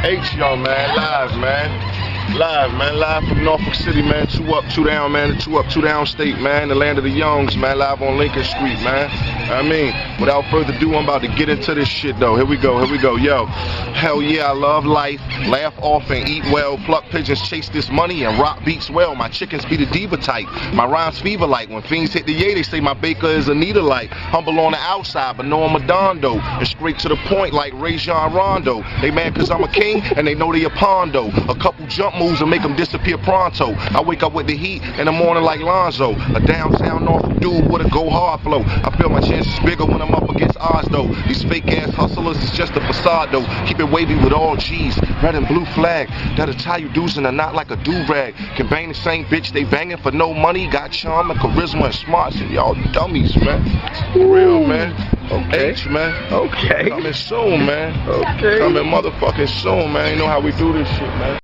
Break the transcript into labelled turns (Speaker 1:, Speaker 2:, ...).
Speaker 1: H, y'all, man. Live, man. Live, man. Live from Norfolk City, man. 2 up, 2 down, man. The 2 up, 2 down state, man. The land of the youngs, man. Live on Lincoln Street, man. I mean, without further ado, I'm about to get into this shit, though. Here we go, here we go. Yo, hell yeah, I love life. Laugh off and eat well. Pluck pigeons, chase this money, and rock beats well. My chickens be the diva type. My rhymes fever like. When fiends hit the yay, they say my baker is a needle like. Humble on the outside, but know I'm a dondo. And straight to the point like Rajon Rondo. They mad cause I'm a king, and they know they a pondo. A couple jump moves and make them disappear pronto. I wake up with the heat in the morning like Lonzo. A downtown Norfolk dude with a go hard flow. I feel my chances bigger when I'm up against odds though. These fake ass hustlers is just a facade though. Keep it wavy with all G's. Red and blue flag. That'll tie you dudes in a knot like a do-rag. Can bang the same bitch they banging for no money. Got charm and charisma and smarts and y'all dummies, man. For real, man.
Speaker 2: Okay.
Speaker 1: H, man.
Speaker 2: Okay.
Speaker 1: Coming soon, man.
Speaker 2: Okay.
Speaker 1: Coming motherfucking soon, man. You know how we do this shit, man.